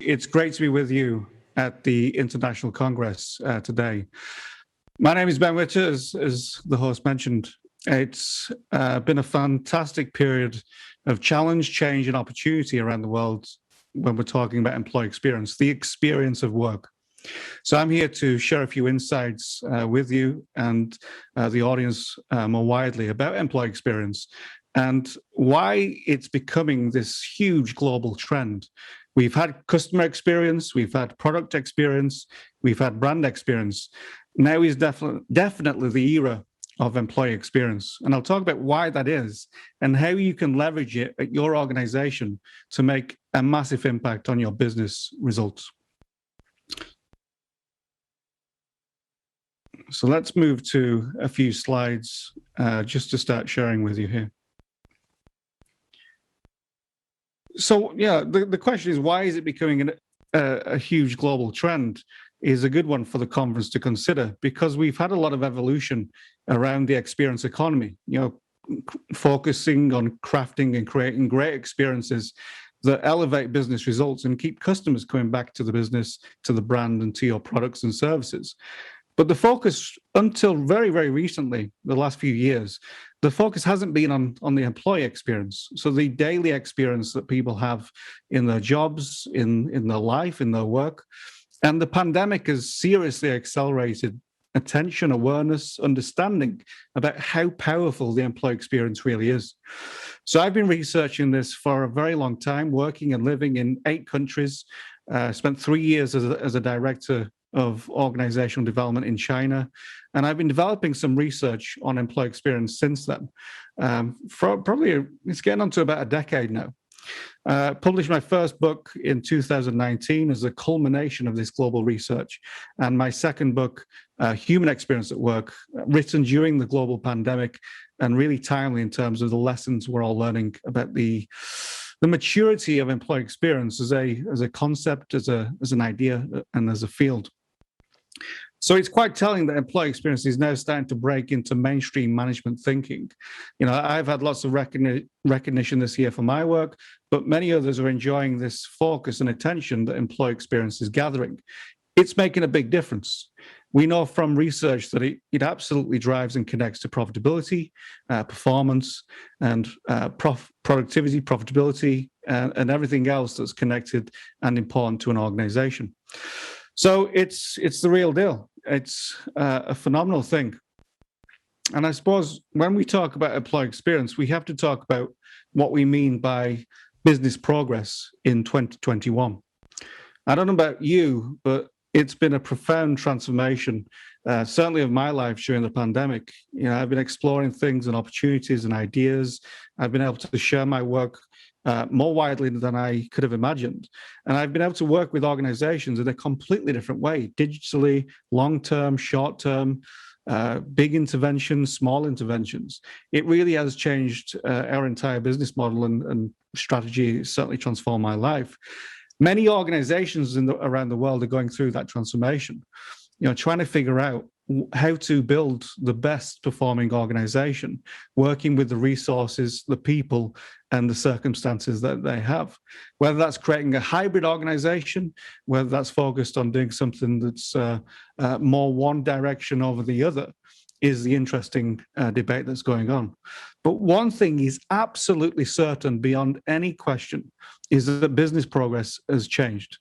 It's great to be with you at the International Congress today. My name is Ben Whitter, as the host mentioned. It's been a fantastic period of challenge, change, and opportunity around the world when we're talking about employee experience, the experience of work. So I'm here to share a few insights with you and the audience more widely about employee experience and why it's becoming this huge global trend. We've had customer experience, we've had product experience, we've had brand experience. Now is definitely the era of employee experience. And I'll talk about why that is and how you can leverage it at your organization to make a massive impact on your business results. So let's move to a few slides just to start sharing with you here. So yeah, the question is, why is it becoming a huge global trend? Is a good one for the conference to consider, because we've had a lot of evolution around the experience economy, focusing on crafting and creating great experiences that elevate business results and keep customers coming back to the business, to the brand, and to your products and services. But the focus, until very, very recently, the last few years, the focus hasn't been on the employee experience. So the daily experience that people have in their jobs, in their life, in their work. And the pandemic has seriously accelerated attention, awareness, understanding about how powerful the employee experience really is. So I've been researching this for a very long time, working and living in 8 countries, spent 3 years as a director of organizational development in China. And I've been developing some research on employee experience since then. It's getting on to about a decade now. Published my first book in 2019 as a culmination of this global research. And my second book, Human Experience at Work, written during the global pandemic and really timely in terms of the lessons we're all learning about the maturity of employee experience as a concept, as an idea, and as a field. So it's quite telling that employee experience is now starting to break into mainstream management thinking. I've had lots of recognition this year for my work, but many others are enjoying this focus and attention that employee experience is gathering. It's making a big difference. We know from research that it absolutely drives and connects to profitability, performance, and productivity, profitability, and everything else that's connected and important to an organization. So it's the real deal. It's a phenomenal thing. And I suppose when we talk about employee experience, we have to talk about what we mean by business progress in 2021. I don't know about you, but it's been a profound transformation, certainly of my life during the pandemic. I've been exploring things and opportunities and ideas. I've been able to share my work more widely than I could have imagined. And I've been able to work with organizations in a completely different way, digitally, long-term, short-term, big interventions, small interventions. It really has changed our entire business model and strategy. Certainly transformed my life. Many organizations around the world are going through that transformation, trying to figure out how to build the best performing organization, working with the resources, the people, and the circumstances that they have. Whether that's creating a hybrid organization, whether that's focused on doing something that's more one direction over the other, is the interesting debate that's going on. But one thing is absolutely certain beyond any question is that business progress has changed,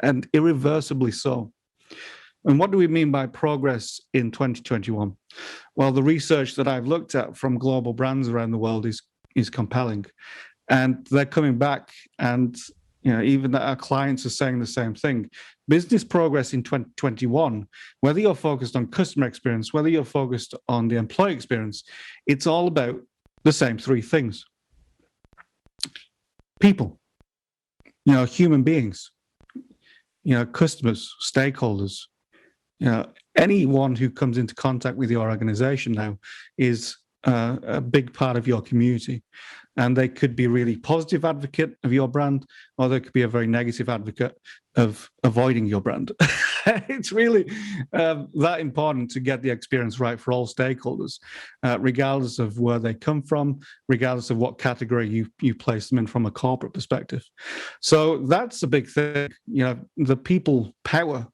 and irreversibly so. And what do we mean by progress in 2021? Well, the research that I've looked at from global brands around the world is compelling. And they're coming back, and even our clients are saying the same thing. Business progress in 2021, whether you're focused on customer experience, whether you're focused on the employee experience, it's all about the same 3 things. People, human beings, customers, stakeholders, anyone who comes into contact with your organization now is a big part of your community. and they could be really positive advocate of your brand, or they could be a very negative advocate of avoiding your brand. It's really that important to get the experience right for all stakeholders, regardless of where they come from, regardless of what category you place them in from a corporate perspective. So that's a big thing, the people power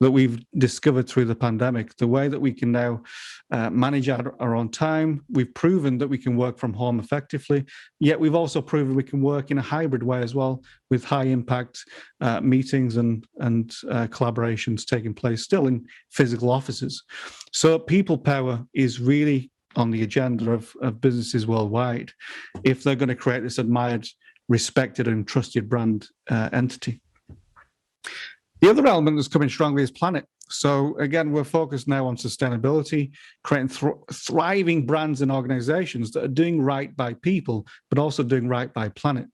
that we've discovered through the pandemic, the way that we can now manage our own time. We've proven that we can work from home effectively, yet we've also proven we can work in a hybrid way as well, with high impact meetings and collaborations taking place still in physical offices. So people power is really on the agenda of businesses worldwide if they're going to create this admired, respected and trusted brand entity. The other element that's coming strongly is planet. So again, we're focused now on sustainability, creating thriving brands and organizations that are doing right by people, but also doing right by planet.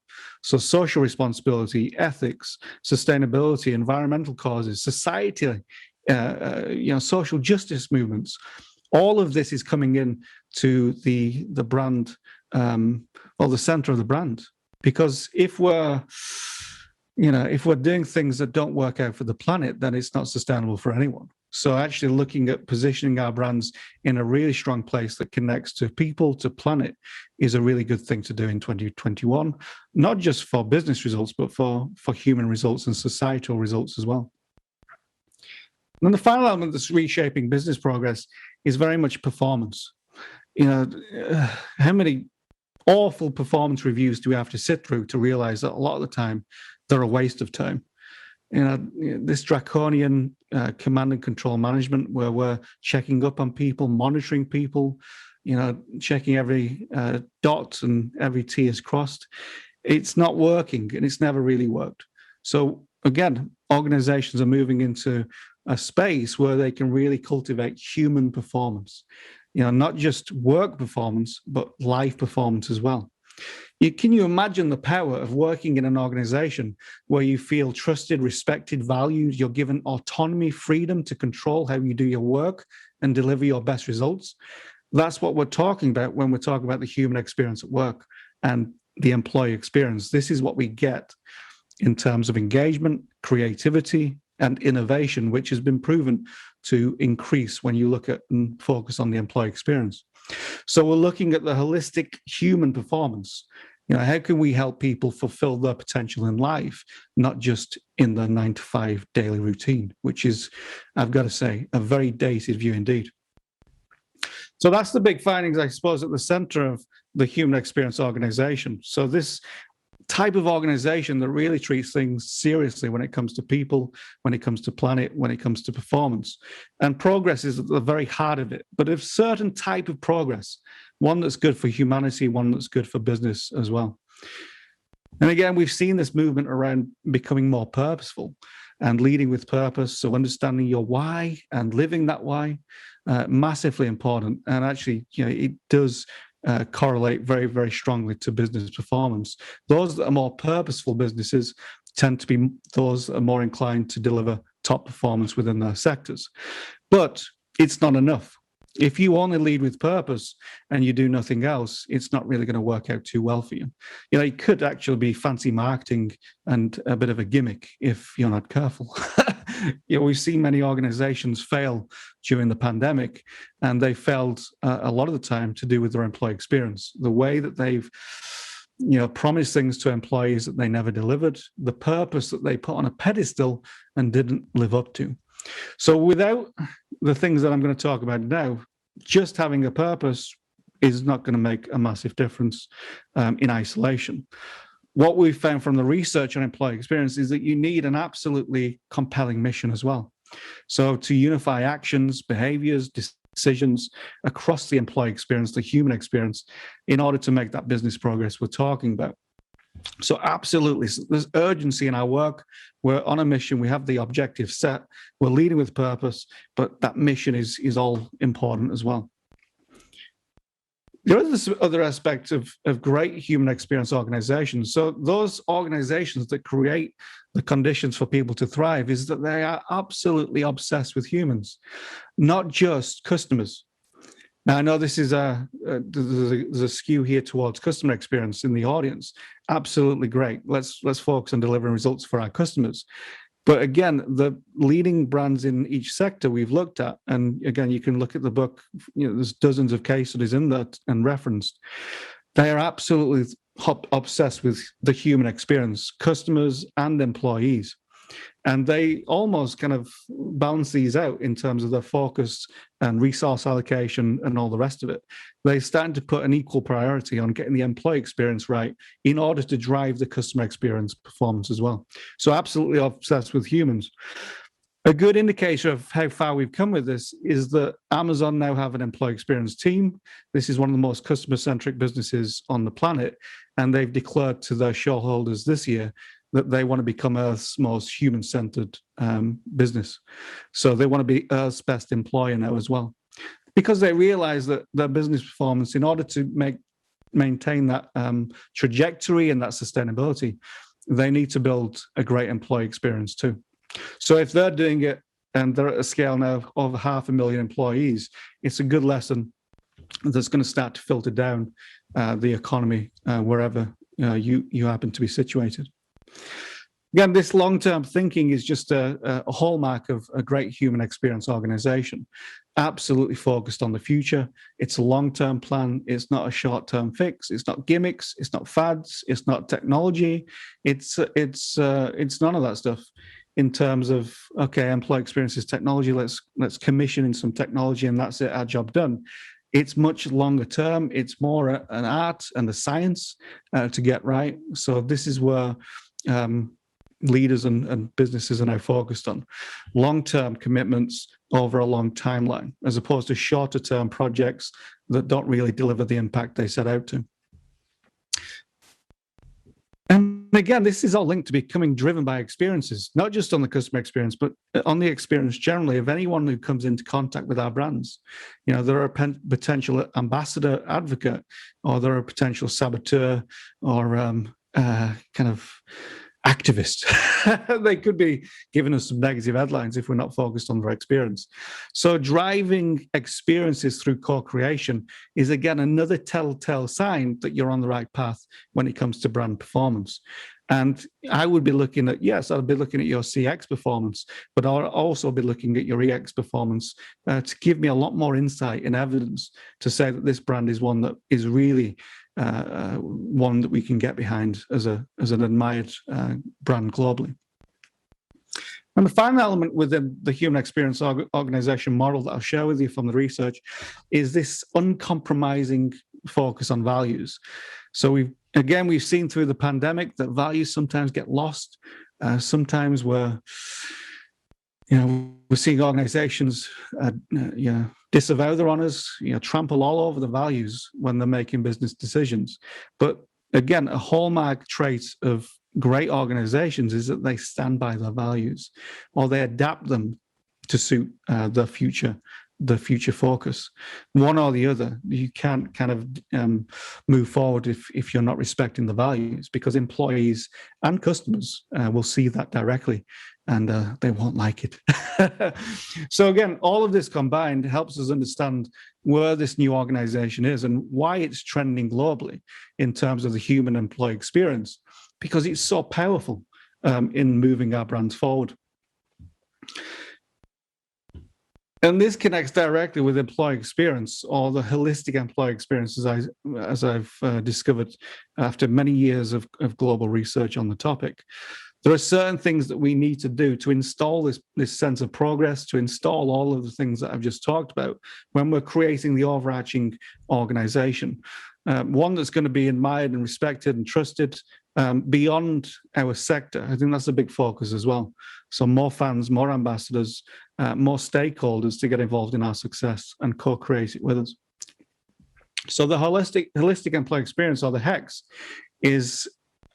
So social responsibility, ethics, sustainability, environmental causes, society, social justice movements. All of this is coming in to the brand, or the center of the brand. Because if we're doing things that don't work out for the planet, then it's not sustainable for anyone. So actually looking at positioning our brands in a really strong place that connects to people, to planet, is a really good thing to do in 2021, not just for business results, but for human results and societal results as well. And then the final element that's reshaping business progress is very much performance. How many awful performance reviews do we have to sit through to realize that a lot of the time they're a waste of time? This draconian command and control management, where we're checking up on people, monitoring people, checking every dot and every T is crossed. It's not working, and it's never really worked. So again, organizations are moving into a space where they can really cultivate human performance, not just work performance, but life performance as well. Can you imagine the power of working in an organization where you feel trusted, respected, valued, you're given autonomy, freedom to control how you do your work and deliver your best results? That's what we're talking about when we're talking about the human experience at work and the employee experience. This is what we get in terms of engagement, creativity, and innovation, which has been proven to increase when you look at and focus on the employee experience. So we're looking at the holistic human performance. How can we help people fulfill their potential in life, not just in the 9-to-5 daily routine, which is, I've got to say, a very dated view indeed. So that's the big findings, I suppose, at the center of the human experience organization. So this type of organization that really treats things seriously when it comes to people, when it comes to planet, when it comes to performance. And progress is at the very heart of it, but a certain type of progress, one that's good for humanity, one that's good for business as well. And again, we've seen this movement around becoming more purposeful and leading with purpose. So understanding your why and living that why, massively important. And actually, it does correlate very, very strongly to business performance. Those that are more purposeful businesses tend to be those that are more inclined to deliver top performance within their sectors. But it's not enough. If you only lead with purpose and you do nothing else, it's not really going to work out too well for you. It could actually be fancy marketing and a bit of a gimmick if you're not careful. We've seen many organizations fail during the pandemic, and they failed a lot of the time to do with their employee experience. The way that they've promised things to employees that they never delivered, the purpose that they put on a pedestal and didn't live up to. So without the things that I'm going to talk about now, just having a purpose is not going to make a massive difference in isolation. What we've found from the research on employee experience is that you need an absolutely compelling mission as well. So to unify actions, behaviors, decisions across the employee experience, the human experience, in order to make that business progress we're talking about. So absolutely, there's urgency in our work. We're on a mission. We have the objective set. We're leading with purpose, but that mission is all important as well. There is this other aspect of great human experience organizations. So those organizations that create the conditions for people to thrive is that they are absolutely obsessed with humans, not just customers. Now, I know this is there's a skew here towards customer experience in the audience. Absolutely great. Let's focus on delivering results for our customers. But again, the leading brands in each sector we've looked at, and again, you can look at the book, there's dozens of case studies in that and referenced. They are absolutely obsessed with the human experience, customers and employees. And they almost kind of balance these out in terms of their focus and resource allocation and all the rest of it. They're starting to put an equal priority on getting the employee experience right in order to drive the customer experience performance as well. So absolutely obsessed with humans. A good indicator of how far we've come with this is that Amazon now have an employee experience team. This is one of the most customer-centric businesses on the planet, and they've declared to their shareholders this year that they want to become Earth's most human-centered business. So they want to be Earth's best employer now as well, because they realize that their business performance, in order to maintain that trajectory and that sustainability, they need to build a great employee experience too. So if they're doing it and they're at a scale now of over 500,000 employees, it's a good lesson that's going to start to filter down the economy wherever you happen to be situated. Again, this long-term thinking is just a hallmark of a great human experience organization, absolutely focused on the future. It's a long-term plan. It's not a short-term fix. It's not gimmicks. It's not fads. It's not technology. It's none of that stuff. In terms of, okay, employee experience is technology, let's commission in some technology and that's it, our job done. It's much longer term. It's more an art and a science to get right. So this is where leaders and businesses are now focused on long-term commitments over a long timeline, as opposed to shorter-term projects that don't really deliver the impact they set out to. And again, this is all linked to becoming driven by experiences, not just on the customer experience, but on the experience generally of anyone who comes into contact with our brands. You know, they're a potential ambassador advocate, or they're a potential saboteur, or kind of activist. They could be giving us some negative headlines if we're not focused on their experience. So driving experiences through co-creation is, again, another telltale sign that you're on the right path when it comes to brand performance. And I would be looking at, yes, I'll be looking at your CX performance, but I'll also be looking at your EX performance to give me a lot more insight and evidence to say that this brand is one that is really one that we can get behind as an admired brand globally. And the final element within the human experience organization model that I'll share with you from the research is this uncompromising focus on values. So we've seen through the pandemic that values sometimes get lost. Sometimes we're seeing organizations disavow their honors, trample all over the values when they're making business decisions. But again, a hallmark trait of great organizations is that they stand by their values, or they adapt them to suit the future focus. One or the other. You can't kind of move forward if you're not respecting the values, because employees and customers will see that directly, and they won't like it. So again, all of this combined helps us understand where this new organization is and why it's trending globally in terms of the human employee experience, because it's so powerful in moving our brands forward. And this connects directly with employee experience, or the holistic employee experience, as I've discovered after many years of global research on the topic. There are certain things that we need to do to install this sense of progress, to install all of the things that I've just talked about when we're creating the overarching organization. One that's going to be admired and respected and trusted beyond our sector. I think that's a big focus as well. So more fans, more ambassadors, more stakeholders to get involved in our success and co-create it with us. So the holistic employee experience, or the HEX, is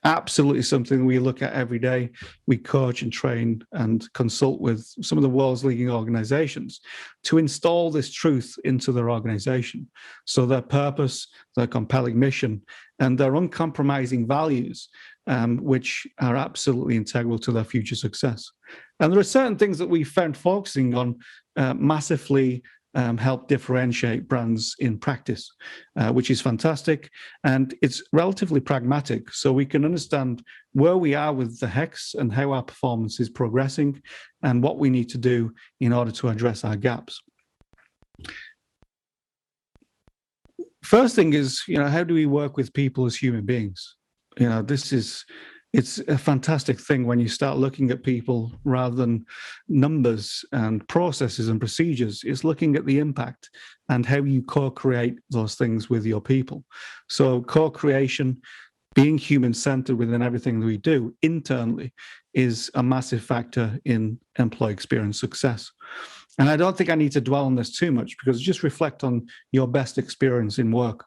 absolutely something we look at every day. We coach and train and consult with some of the world's leading organizations to install this truth into their organization. So their purpose, their compelling mission, and their uncompromising values, which are absolutely integral to their future success. And there are certain things that we found focusing on massively help differentiate brands in practice, which is fantastic. And it's relatively pragmatic, so we can understand where we are with the HEX and how our performance is progressing and what we need to do in order to address our gaps. First thing is, how do we work with people as human beings? It's a fantastic thing when you start looking at people rather than numbers and processes and procedures. It's looking at the impact and how you co-create those things with your people. So co-creation, being human-centered within everything that we do internally, is a massive factor in employee experience success. And I don't think I need to dwell on this too much, because just reflect on your best experience in work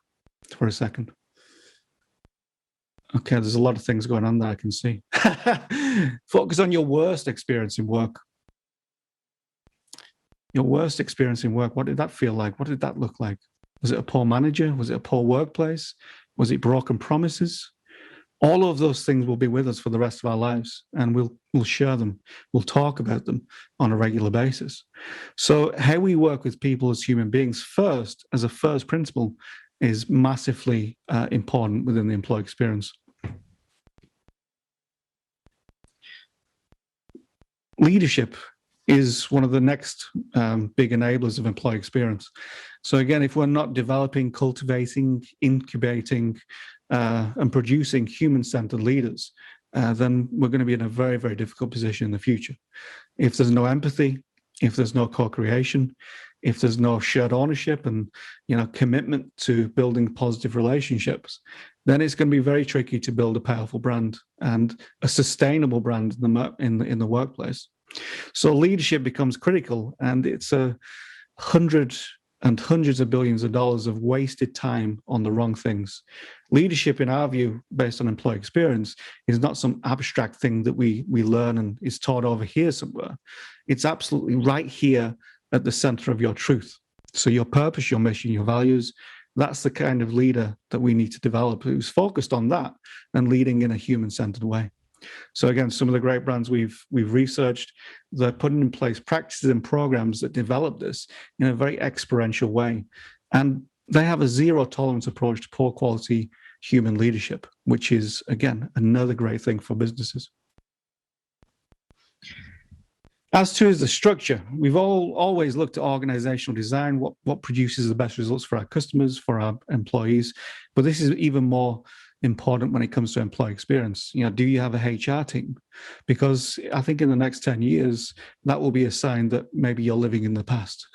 for a second. Okay, there's a lot of things going on there I can see. Focus on your worst experience in work. Your worst experience in work, what did that feel like? What did that look like? Was it a poor manager? Was it a poor workplace? Was it broken promises? All of those things will be with us for the rest of our lives, and we'll share them. We'll talk about them on a regular basis. So how we work with people as human beings first, as a first principle, is massively important within the employee experience. Leadership is one of the next big enablers of employee experience. So again, if we're not developing, cultivating, incubating, and producing human-centered leaders, then we're going to be in a very, very difficult position in the future. If there's no empathy, if there's no co-creation, if there's no shared ownership and commitment to building positive relationships, then it's going to be very tricky to build a powerful brand and a sustainable brand in the workplace. So leadership becomes critical, and it's hundreds of billions of dollars of wasted time on the wrong things. Leadership, in our view, based on employee experience, is not some abstract thing that we learn and is taught over here somewhere. It's absolutely right here at the center of your truth. So your purpose, your mission, your values, that's the kind of leader that we need to develop, who's focused on that and leading in a human-centered way. So again, some of the great brands we've researched, they're putting in place practices and programs that develop this in a very experiential way. And they have a zero tolerance approach to poor quality human leadership, which is, again, another great thing for businesses. As to the structure, we've always looked at organizational design, what produces the best results for our customers, for our employees. But this is even more important when it comes to employee experience. Do you have a HR team? Because I think in the next 10 years, that will be a sign that maybe you're living in the past.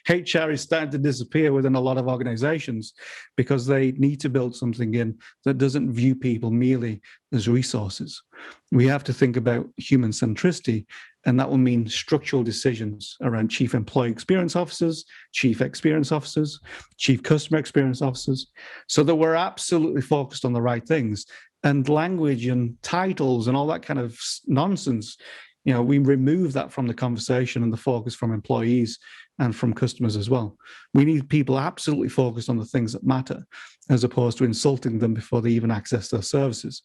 HR is starting to disappear within a lot of organizations because they need to build something in that doesn't view people merely as resources. We have to think about human centricity, and that will mean structural decisions around chief employee experience officers, chief experience officers, chief customer experience officers, so that we're absolutely focused on the right things. And language and titles and all that kind of nonsense, we remove that from the conversation and the focus from employees and from customers as well. We need people absolutely focused on the things that matter, as opposed to insulting them before they even access their services.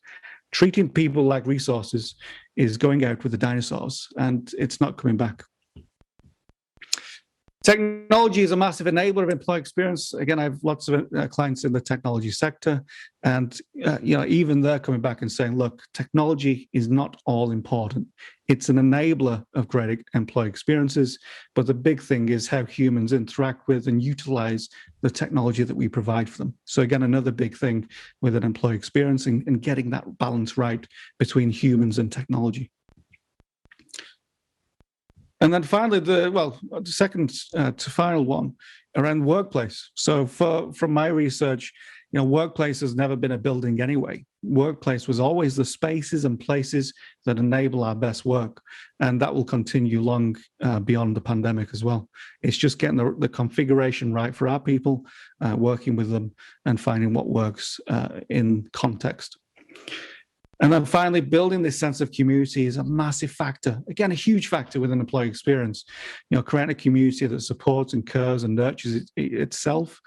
Treating people like resources is going out with the dinosaurs, and it's not coming back. Technology is a massive enabler of employee experience. Again, I have lots of clients in the technology sector, and even they're coming back and saying, look, technology is not all important. It's an enabler of great employee experiences, but the big thing is how humans interact with and utilize the technology that we provide for them. So again, another big thing with an employee experience and getting that balance right between humans and technology. And then finally, the second to final one around workplace. So from my research, workplace has never been a building anyway. Workplace was always the spaces and places that enable our best work. And that will continue long beyond the pandemic as well. It's just getting the configuration right for our people, working with them and finding what works in context. And then finally, building this sense of community is a massive factor. Again, a huge factor within employee experience. Creating a community that supports and cares and nurtures itself,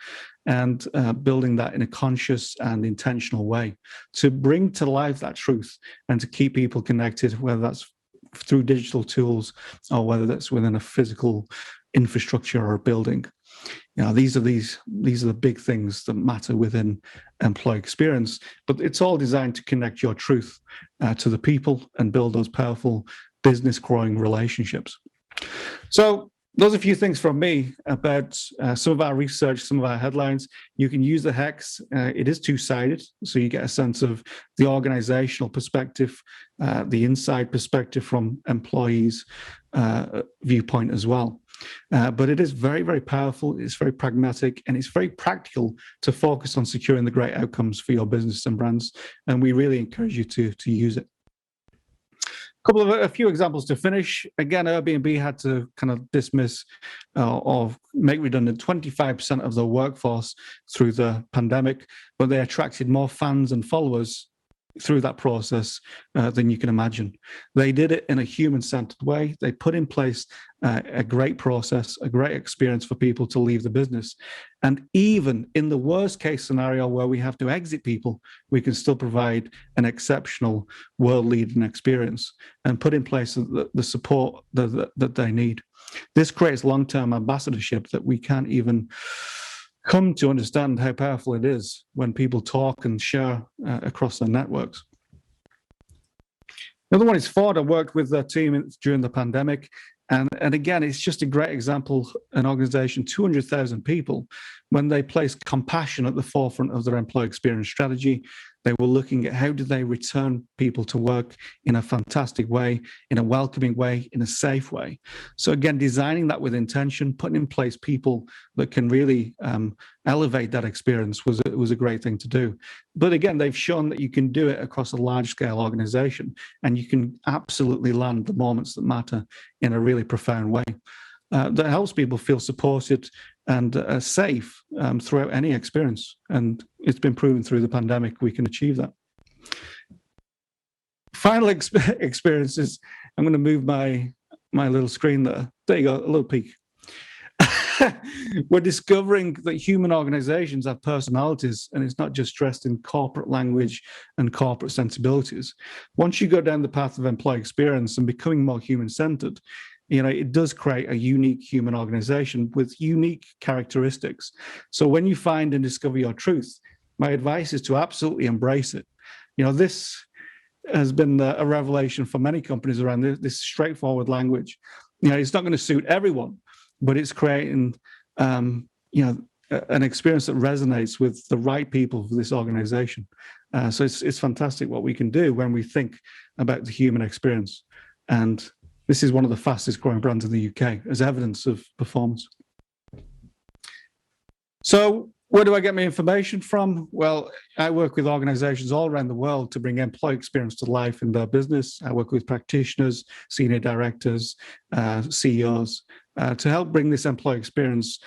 and building that in a conscious and intentional way to bring to life that truth and to keep people connected, whether that's through digital tools or whether that's within a physical infrastructure or a building. These are the big things that matter within employee experience, but it's all designed to connect your truth to the people and build those powerful business growing relationships. So those are a few things from me about some of our research, some of our headlines. You can use the HEX. It is two-sided, so you get a sense of the organizational perspective, the inside perspective from employees' viewpoint as well. But it is very, very powerful. It's very pragmatic, and it's very practical to focus on securing the great outcomes for your business and brands. And we really encourage you to use it. A few examples to finish. Again, Airbnb had to kind of dismiss or make redundant 25% of their workforce through the pandemic, but they attracted more fans and followers through that process than you can imagine. They did it in a human-centered way. They put in place a great process, a great experience for people to leave the business. And even in the worst case scenario where we have to exit people, we can still provide an exceptional world-leading experience and put in place the support that they need. This creates long-term ambassadorship that we can't even come to understand how powerful it is when people talk and share across their networks. Another one is Ford. I worked with their team during the pandemic. And again, it's just a great example, an organization, 200,000 people, when they placed compassion at the forefront of their employee experience strategy. They were looking at how do they return people to work in a fantastic way, in a welcoming way, in a safe way. So again, designing that with intention, putting in place people that can really elevate that experience was a great thing to do. But again, they've shown that you can do it across a large-scale organization, and you can absolutely land the moments that matter in a really profound way. That helps people feel supported and safe throughout any experience. And it's been proven through the pandemic we can achieve that. Final experiences. I'm going to move my little screen there. There you go, a little peek. We're discovering that human organizations have personalities, and it's not just dressed in corporate language and corporate sensibilities. Once you go down the path of employee experience and becoming more human-centered, it does create a unique human organization with unique characteristics. So when you find and discover your truth, my advice is to absolutely embrace it. This has been a revelation for many companies around this straightforward language. It's not going to suit everyone, but it's creating, an experience that resonates with the right people for this organization. So it's fantastic what we can do when we think about the human experience. And this is one of the fastest growing brands in the UK as evidence of performance. So where do I get my information from? Well, I work with organizations all around the world to bring employee experience to life in their business. I work with practitioners, senior directors, CEOs, to help bring this employee experience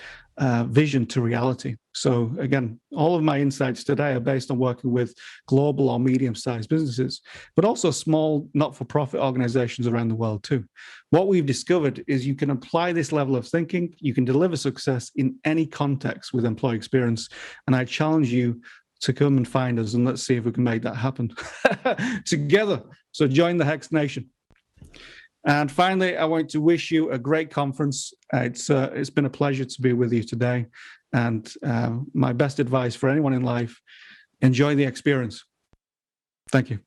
vision to reality. So again, all of my insights today are based on working with global or medium-sized businesses, but also small not-for-profit organizations around the world too. What we've discovered is you can apply this level of thinking, you can deliver success in any context with employee experience, and I challenge you to come and find us, and let's see if we can make that happen together. So join the HEX Nation. And finally, I want to wish you a great conference. It's been a pleasure to be with you today. And my best advice for anyone in life, enjoy the experience. Thank you.